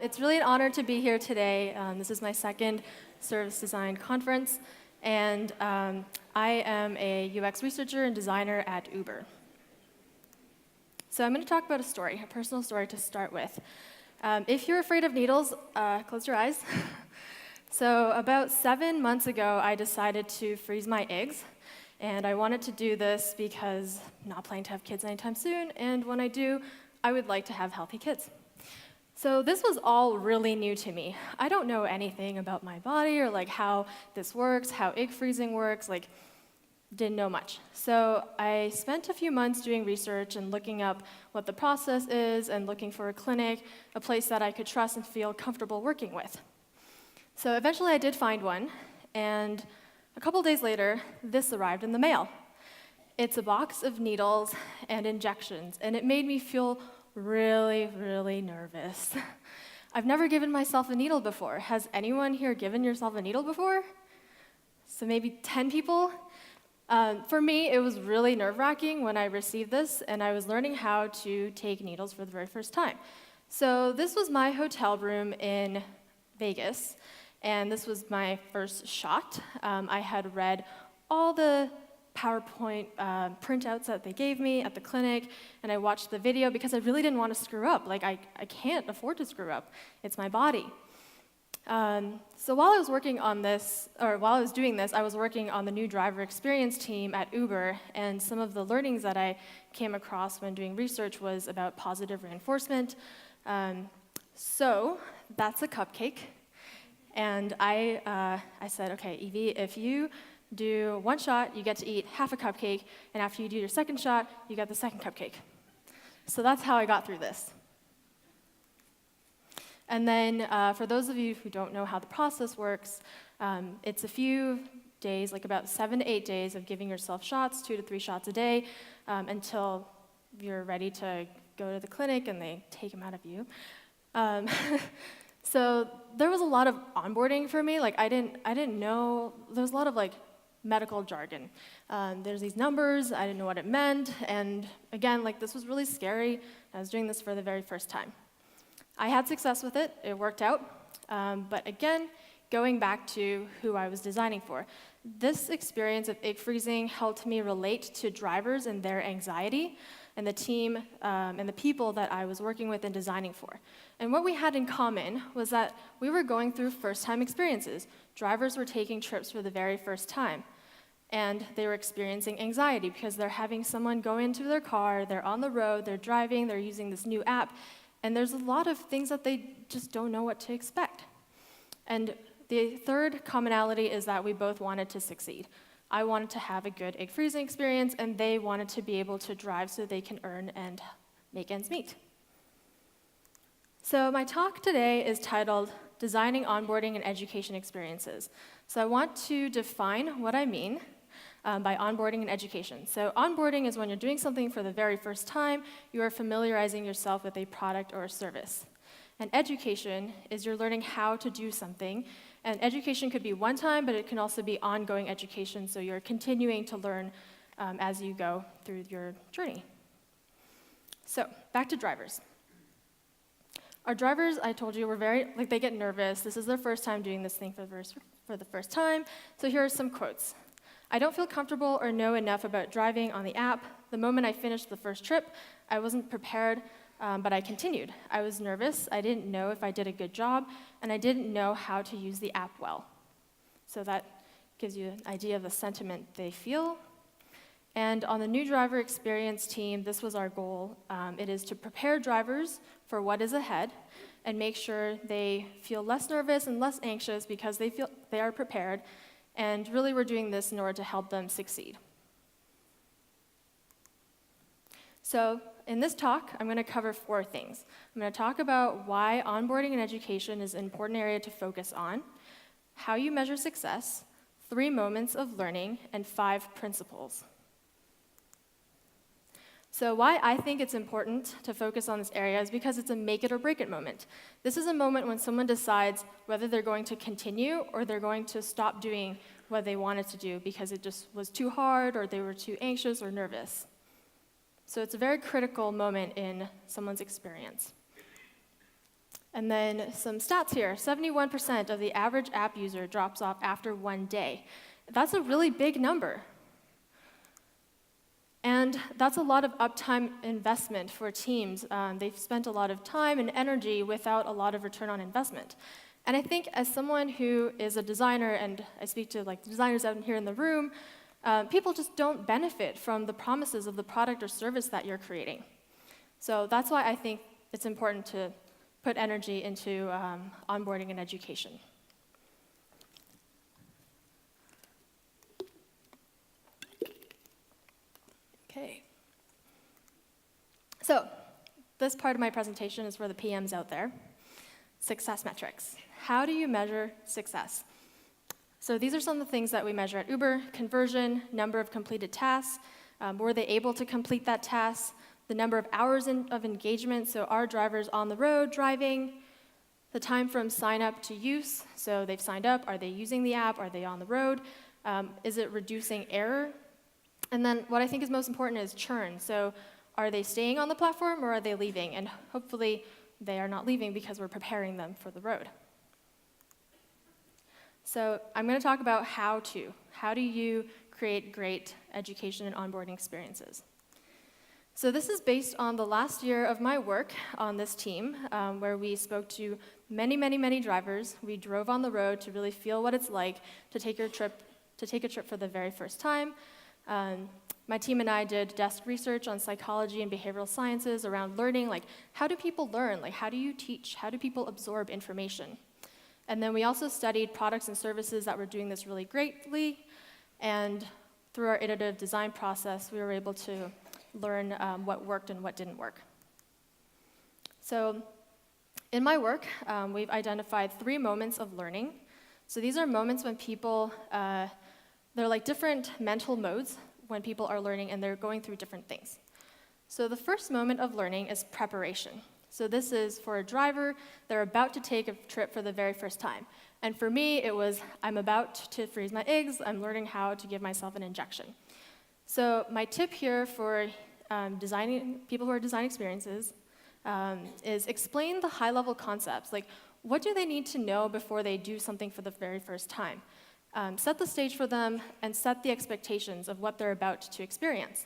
It's really an honor to be here today. This is my second service design conference, and I am a UX researcher and designer at Uber. So I'm going to talk about a story, a personal story to start with. If you're afraid of needles, close your eyes. So about 7 months ago, I decided to freeze my eggs. And I wanted to do this because I'm not planning to have kids anytime soon, and when I do, I would like to have healthy kids. So this was all really new to me. I don't know anything about my body or like how this works, how egg freezing works, didn't know much. So I spent a few months doing research and looking up what the process is and looking for a clinic, a place that I could trust and feel comfortable working with. So eventually I did find one, and a couple days later, this arrived in the mail. It's a box of needles and injections, and it made me feel really, really nervous. I've never given myself a needle before. Has anyone here given yourself a needle before? So maybe 10 people? For me, it was really nerve-wracking when I received this, and I was learning how to take needles for the very first time. So this was my hotel room in Vegas, and this was my first shot. I had read all the PowerPoint printouts that they gave me at the clinic, and I watched the video because I really didn't want to screw up. I can't afford to screw up. It's my body. So while I was working on this, or while I was doing this, I was working on the new driver experience team at Uber, and some of the learnings that I came across when doing research was about positive reinforcement. So that's a cupcake. And I said, okay, Evie, if you do one shot, you get to eat half a cupcake, and after you do your second shot, you get the second cupcake. So that's how I got through this. And then for those of you who don't know how the process works, it's a few days, like about 7 to 8 days of giving yourself shots, 2 to 3 shots a day, until you're ready to go to the clinic and they take them out of you. So there was a lot of onboarding for me. I didn't know, there was a lot of medical jargon. There's these numbers, I didn't know what it meant, and again, this was really scary. I was doing this for the very first time. I had success with it, it worked out, but again, going back to who I was designing for. This experience of egg freezing helped me relate to drivers and their anxiety, and the team and the people that I was working with and designing for. And what we had in common was that we were going through first-time experiences. Drivers were taking trips for the very first time, and they were experiencing anxiety because they're having someone go into their car, they're on the road, they're driving, they're using this new app, and there's a lot of things that they just don't know what to expect. And the third commonality is that we both wanted to succeed. I wanted to have a good egg freezing experience, and they wanted to be able to drive so they can earn and make ends meet. So my talk today is titled Designing Onboarding and Education Experiences. So I want to define what I mean by onboarding and education. So onboarding is when you're doing something for the very first time, you are familiarizing yourself with a product or a service. And education is you're learning how to do something. And education could be one time, but it can also be ongoing education, so you're continuing to learn as you go through your journey. So back to drivers. Our drivers, I told you, were they get nervous. This is their first time doing this thing for the first time. So here are some quotes. I don't feel comfortable or know enough about driving on the app. The moment I finished the first trip, I wasn't prepared, but I continued. I was nervous. I didn't know if I did a good job, and I didn't know how to use the app well. So that gives you an idea of the sentiment they feel. And on the new driver experience team, this was our goal. It is to prepare drivers for what is ahead and make sure they feel less nervous and less anxious because they feel they are prepared. And really, we're doing this in order to help them succeed. So in this talk, I'm going to cover 4 things. I'm going to talk about why onboarding and education is an important area to focus on, how you measure success, 3 moments of learning, and 5 principles. So why I think it's important to focus on this area is because it's a make it or break it moment. This is a moment when someone decides whether they're going to continue or they're going to stop doing what they wanted to do because it just was too hard or they were too anxious or nervous. So it's a very critical moment in someone's experience. And then some stats here. 71% of the average app user drops off after 1 day. That's a really big number. And that's a lot of uptime investment for teams. They've spent a lot of time and energy without a lot of return on investment. And I think as someone who is a designer, and I speak to like the designers out here in the room, people just don't benefit from the promises of the product or service that you're creating. So that's why I think it's important to put energy into onboarding and education. Okay. So this part of my presentation is for the PMs out there. Success metrics. How do you measure success? So these are some of the things that we measure at Uber: conversion, number of completed tasks, were they able to complete that task, the number of hours of engagement, so are drivers on the road driving, the time from sign up to use, so they've signed up, are they using the app, are they on the road, is it reducing error? And then what I think is most important is churn, so are they staying on the platform or are they leaving? And hopefully they are not leaving because we're preparing them for the road. So I'm going to talk about how to. How do you create great education and onboarding experiences? So this is based on the last year of my work on this team, where we spoke to many, many, many drivers. We drove on the road to really feel what it's like to take a trip for the very first time. My team and I did desk research on psychology and behavioral sciences around learning, like how do people learn? Like how do you teach? How do people absorb information? And then we also studied products and services that were doing this really greatly, and through our iterative design process, we were able to learn what worked and what didn't work. So in my work, we've identified 3 moments of learning. So these are moments when people, they're like different mental modes when people are learning and they're going through different things. So the first moment of learning is preparation. So this is for a driver, they're about to take a trip for the very first time. And for me, it was, I'm about to freeze my eggs, I'm learning how to give myself an injection. So my tip here for people who are designing experiences is explain the high-level concepts. Like, what do they need to know before they do something for the very first time? Set the stage for them and set the expectations of what they're about to experience.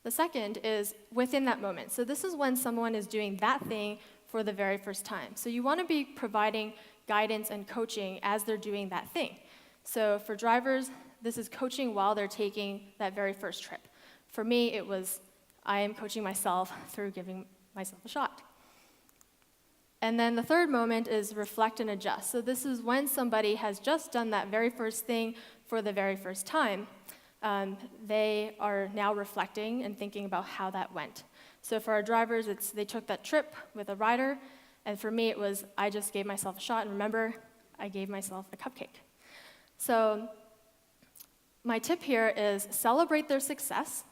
The second is within that moment. So this is when someone is doing that thing for the very first time. So you want to be providing guidance and coaching as they're doing that thing. So for drivers, this is coaching while they're taking that very first trip. For me, it was I am coaching myself through giving myself a shot. And then the third moment is reflect and adjust. So this is when somebody has just done that very first thing for the very first time. They are now reflecting and thinking about how that went. So for our drivers, they took that trip with a rider, and for me it was I just gave myself a shot, and remember, I gave myself a cupcake. So my tip here is celebrate their success,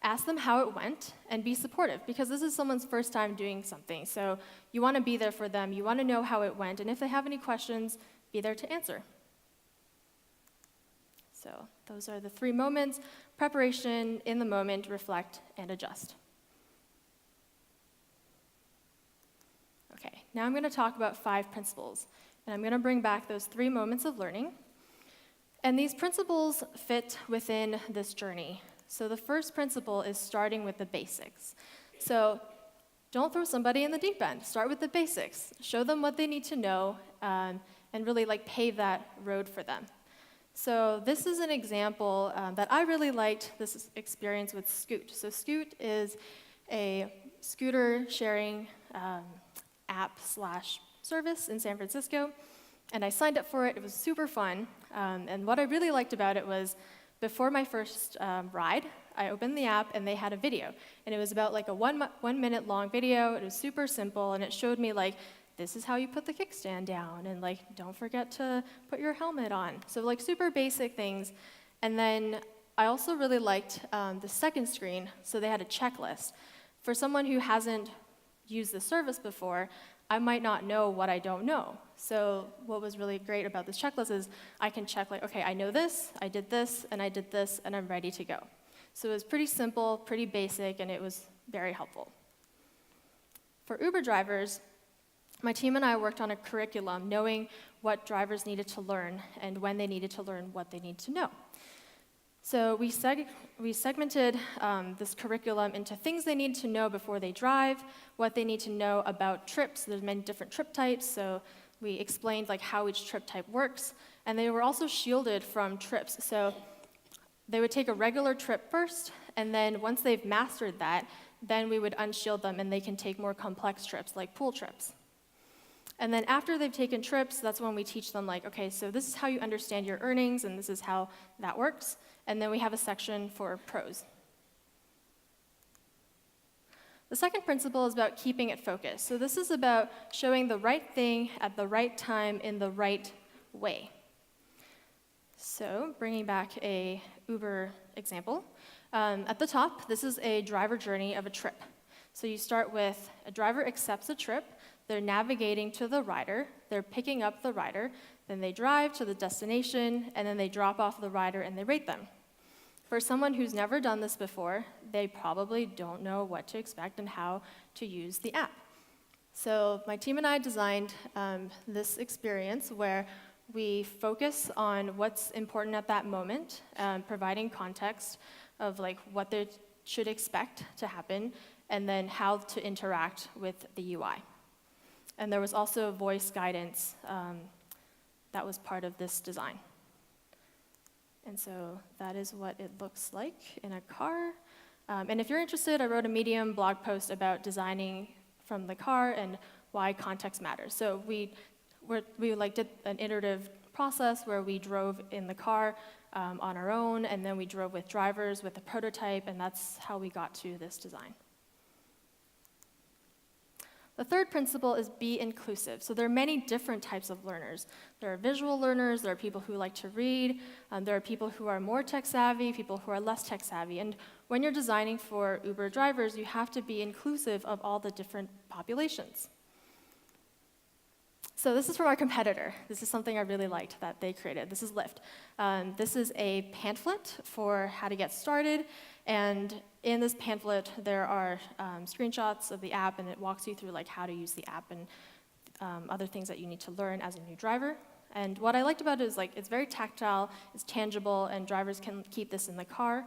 ask them how it went, and be supportive, because this is someone's first time doing something. So you want to be there for them, you want to know how it went, and if they have any questions, be there to answer. So those are the 3 moments: preparation, in the moment, reflect, and adjust. Okay, now I'm going to talk about 5 principles, and I'm going to bring back those 3 moments of learning. And these principles fit within this journey. So the first principle is starting with the basics. So don't throw somebody in the deep end. Start with the basics. Show them what they need to know, and really pave that road for them. So this is an example that I really liked, this experience with Scoot. So Scoot is a scooter sharing app/service in San Francisco, and I signed up for it. It was super fun, and what I really liked about it was before my first ride, I opened the app and they had a video, and it was about like a 1 minute long video. It was super simple, and it showed me this is how you put the kickstand down, and don't forget to put your helmet on. So super basic things. And then I also really liked the second screen, so they had a checklist. For someone who hasn't used the service before, I might not know what I don't know. So what was really great about this checklist is I can check okay, I know this, I did this, and I did this, and I'm ready to go. So it was pretty simple, pretty basic, and it was very helpful. For Uber drivers, my team and I worked on a curriculum, knowing what drivers needed to learn and when they needed to learn what they need to know. So we segmented this curriculum into things they need to know before they drive, what they need to know about trips. There's many different trip types, so we explained like how each trip type works, and they were also shielded from trips. So they would take a regular trip first, and then once they've mastered that, then we would unshield them and they can take more complex trips like pool trips. And then after they've taken trips, that's when we teach them like, okay, so this is how you understand your earnings and this is how that works. And then we have a section for pros. The second principle is about keeping it focused. So this is about showing the right thing at the right time in the right way. So bringing back a Uber example. At the top, this is a driver journey of a trip. So you start with a driver accepts a trip, they're navigating to the rider, they're picking up the rider, then they drive to the destination, and then they drop off the rider and they rate them. For someone who's never done this before, they probably don't know what to expect and how to use the app. So my team and I designed this experience where we focus on what's important at that moment, providing context of like what they should expect to happen, and then how to interact with the UI. And there was also voice guidance that was part of this design. And so that is what it looks like in a car. And if you're interested, I wrote a Medium blog post about designing from the car and why context matters. So we did an iterative process where we drove in the car on our own, and then we drove with drivers with a prototype, and that's how we got to this design. The third principle is be inclusive. So there are many different types of learners. There are visual learners, there are people who like to read, there are people who are more tech savvy, people who are less tech savvy. And when you're designing for Uber drivers, you have to be inclusive of all the different populations. So this is from our competitor. This is something I really liked that they created. This is Lyft. This is a pamphlet for how to get started. And in this pamphlet, there are screenshots of the app, and it walks you through like how to use the app and other things that you need to learn as a new driver. And what I liked about it is like it's very tactile, it's tangible, and drivers can keep this in the car.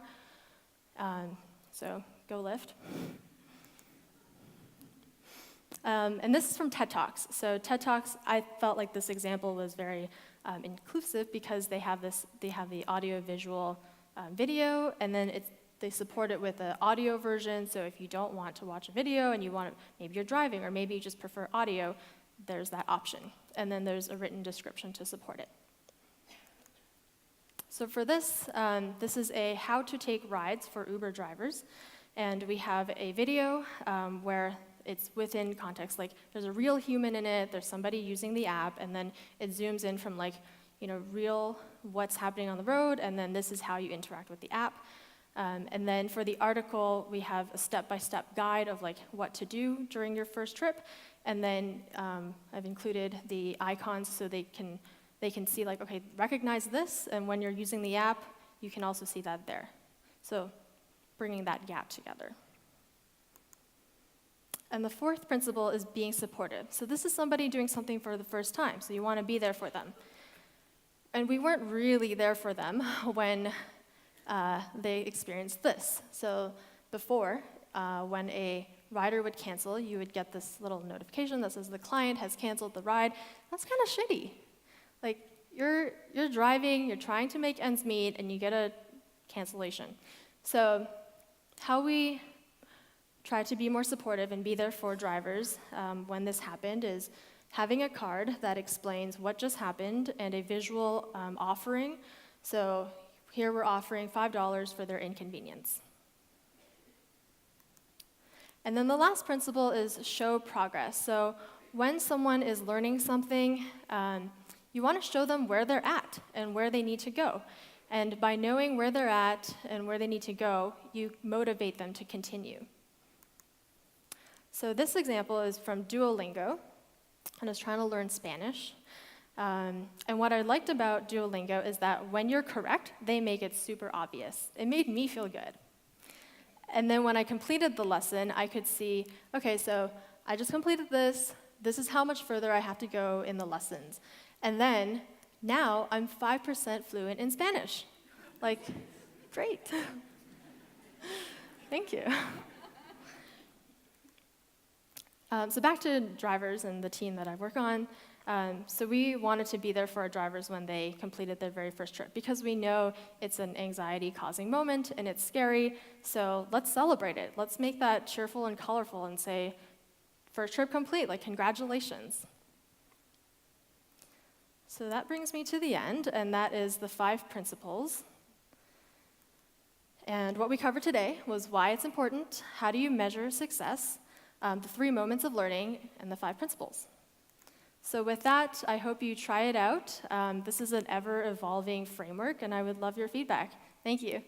So go Lyft. And this is from TED Talks. So TED Talks, I felt like this example was very inclusive because they have the audio-visual video, and then they support it with an audio version. So if you don't want to watch a video and maybe you're driving or maybe you just prefer audio, there's that option. And then there's a written description to support it. So for this, this is a how to take rides for Uber drivers. And we have a video where it's within context, like there's a real human in it, there's somebody using the app, and then it zooms in from like, real what's happening on the road, and then this is how you interact with the app. And then for the article, we have a step-by-step guide of like what to do during your first trip, and then I've included the icons so they can see like, okay, recognize this, and when you're using the app, you can also see that there. So bringing that gap together. And the fourth principle is being supportive. So this is somebody doing something for the first time, so you want to be there for them. And we weren't really there for them when they experienced this. So before, when a rider would cancel, you would get this little notification that says the client has canceled the ride. That's kind of shitty. Like, you're driving, you're trying to make ends meet, and you get a cancellation. So how we try to be more supportive and be there for drivers when this happened is having a card that explains what just happened and a visual offering. So here we're offering $5 for their inconvenience. And then the last principle is show progress. So when someone is learning something, you want to show them where they're at and where they need to go. And by knowing where they're at and where they need to go, you motivate them to continue. So this example is from Duolingo, and I was trying to learn Spanish. And what I liked about Duolingo is that when you're correct, they make it super obvious. It made me feel good. And then when I completed the lesson, I could see, okay, so I just completed this. This is how much further I have to go in the lessons. And then, now I'm 5% fluent in Spanish. Like, great. Thank you. So back to drivers and the team that I work on. So we wanted to be there for our drivers when they completed their very first trip, because we know it's an anxiety-causing moment and it's scary, so let's celebrate it. Let's make that cheerful and colorful and say, first trip complete, like congratulations. So that brings me to the end, and that is the 5 principles. And what we covered today was why it's important, how do you measure success, the 3 moments of learning, and the 5 principles. So with that, I hope you try it out. This is an ever-evolving framework, and I would love your feedback. Thank you.